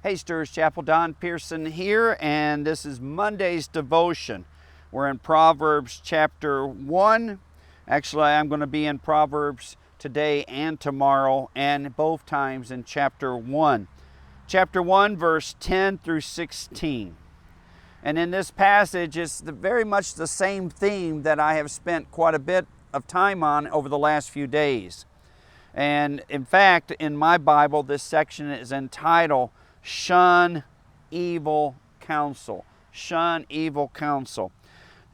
Hey, Sturgis Chapel, Don Pierson here, and this is Monday's devotion. We're in Proverbs chapter 1. Actually, I'm going to be in Proverbs today and tomorrow, and both times in chapter 1. Chapter 1, verse 10 through 16. And in this passage, it's very much the same theme that I have spent quite a bit of time on over the last few days. And in fact, in my Bible, this section is entitled, Shun Evil Counsel. Shun Evil Counsel.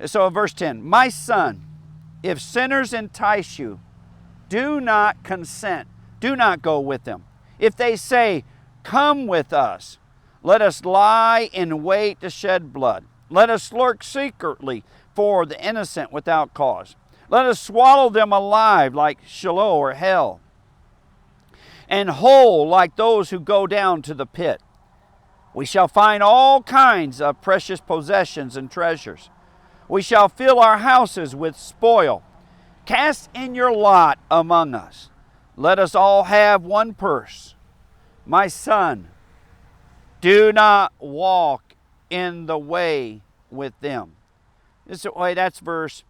So verse 10, My son, if sinners entice you, do not consent. Do not go with them. If they say, Come with us, let us lie in wait to shed blood. Let us lurk secretly for the innocent without cause. Let us swallow them alive like Sheol or hell, and whole like those who go down to the pit. We shall find all kinds of precious possessions and treasures. We shall fill our houses with spoil. Cast in your lot among us. Let us all have one purse. My son, do not walk in the way with them. That's verse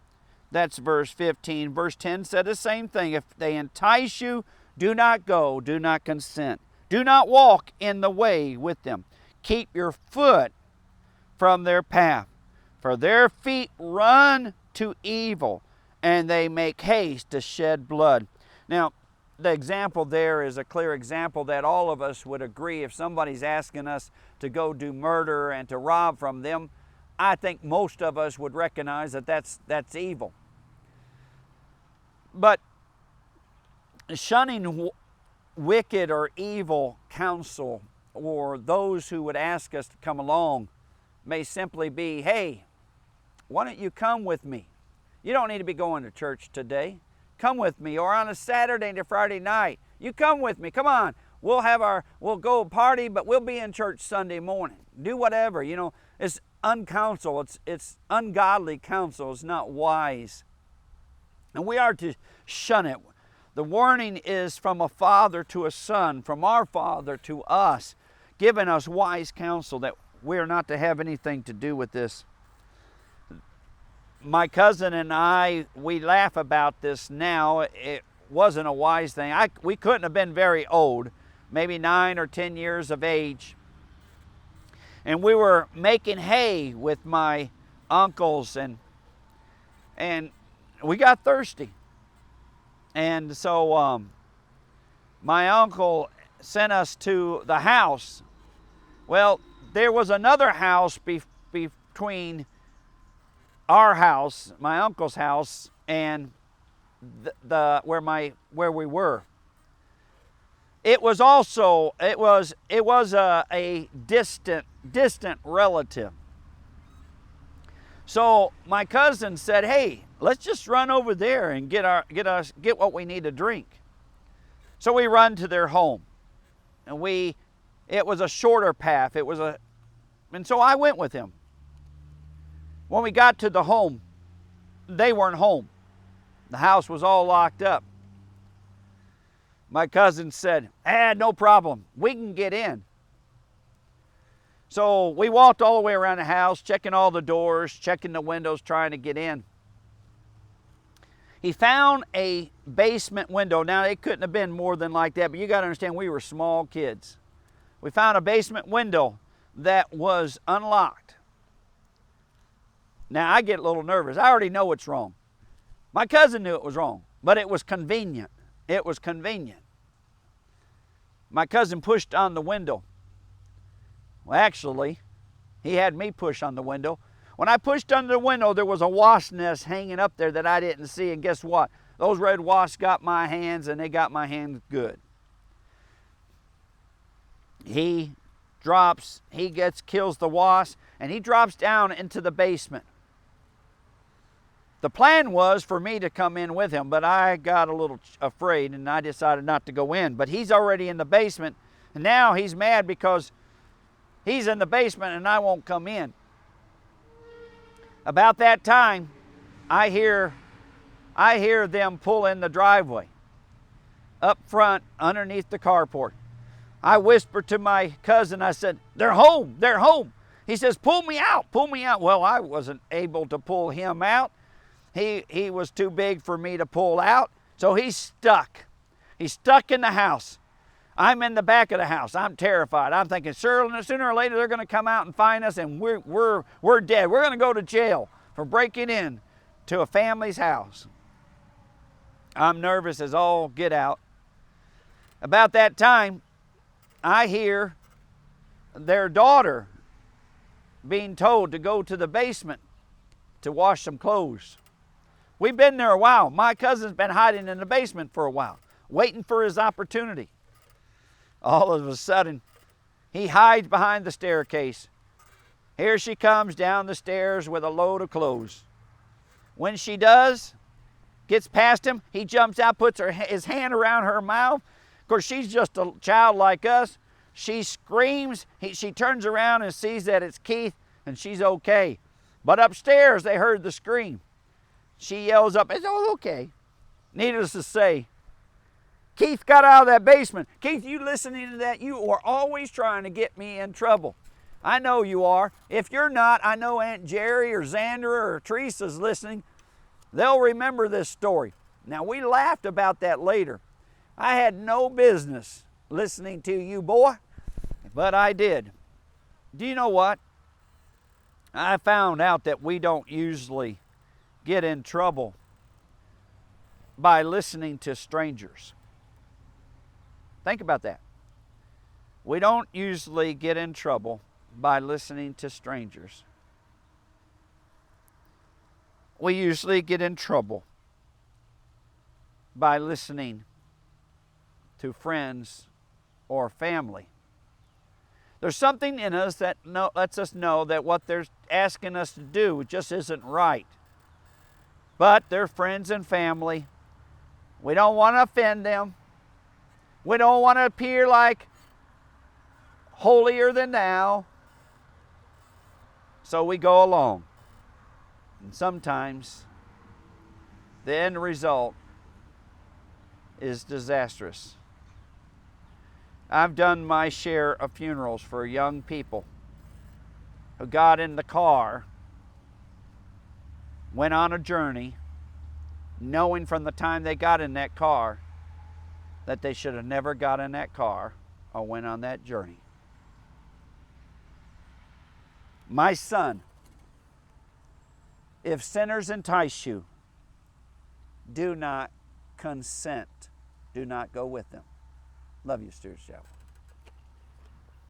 15. Verse 10 said the same thing. If they entice you, do not go, do not consent. Do not walk in the way with them. Keep your foot from their path, for their feet run to evil, and they make haste to shed blood. Now, the example there is a clear example that all of us would agree. If somebody's asking us to go do murder and to rob from them, I think most of us would recognize that that's evil. But shunning wicked or evil counsel, or those who would ask us to come along, may simply be, hey, why don't you come with me? You don't need to be going to church today. Come with me. Or on a Saturday to Friday night, you come with me. Come on. We'll go party, but we'll be in church Sunday morning. Do whatever. You know, it's uncounsel. It's ungodly counsel. It's not wise. And we are to shun it. The warning is from a father to a son, from our father to us, giving us wise counsel that we are not to have anything to do with this. My cousin and I, we laugh about this now. It wasn't a wise thing. We couldn't have been very old, maybe 9 or 10 years of age. And we were making hay with my uncles, and we got thirsty. And so my uncle sent us to the house. Well, there was another house between our house, my uncle's house, and where we were. It was a distant relative. So my cousin said, "Hey, let's just run over there and get what we need to drink." So we run to their home, and it was a shorter path. And so I went with him. When we got to the home, they weren't home. The house was all locked up. My cousin said, no problem. We can get in. So we walked all the way around the house, checking all the doors, checking the windows, trying to get in. He found a basement window. Now, it couldn't have been more than like that, but you got to understand, we were small kids. We found a basement window that was unlocked. Now, I get a little nervous. I already know it's wrong. My cousin knew it was wrong, but it was convenient. It was convenient. My cousin pushed on the window. Well, actually, he had me push on the window. When I pushed on the window, there was a wasp nest hanging up there that I didn't see, and guess what? Those red wasps got my hands, and they got my hands good. He kills the wasp, and he drops down into the basement. The plan was for me to come in with him, but I got a little afraid, and I decided not to go in. But he's already in the basement, and now he's mad because he's in the basement and I won't come in. About that time, I hear them pull in the driveway. Up front, underneath the carport, I whispered to my cousin, I said, "They're home, they're home." He says, "Pull me out, pull me out." Well, I wasn't able to pull him out. He was too big for me to pull out, so he's stuck. He's stuck in the house. I'm in the back of the house. I'm terrified. I'm thinking, sooner or later they're going to come out and find us, and we're dead. We're going to go to jail for breaking in to a family's house. I'm nervous as all get out. About that time, I hear their daughter being told to go to the basement to wash some clothes. We've been there a while. My cousin's been hiding in the basement for a while, waiting for his opportunity. All of a sudden, he hides behind the staircase. Here she comes down the stairs with a load of clothes. When she does, gets past him, he jumps out, puts his hand around her mouth. Of course, she's just a child like us. She screams. She turns around and sees that it's Keith, and she's okay. But upstairs, they heard the scream. She yells up, "It's all okay." Needless to say, Keith got out of that basement. Keith, you listening to that? You are always trying to get me in trouble. I know you are. If you're not, I know Aunt Jerry or Xander or Teresa's listening. They'll remember this story. Now, we laughed about that later. I had no business listening to you, boy, but I did. Do you know what? I found out that we don't usually get in trouble by listening to strangers. Think about that. We don't usually get in trouble by listening to strangers. We usually get in trouble by listening to friends or family. There's something in us that lets us know that what they're asking us to do just isn't right. But they're friends and family. We don't want to offend them. We don't want to appear like holier than thou. So we go along. And sometimes the end result is disastrous. I've done my share of funerals for young people who got in the car, went on a journey, knowing from the time they got in that car that they should have never got in that car or went on that journey. My son, if sinners entice you, do not consent. Do not go with them. Love you, Stuart Show.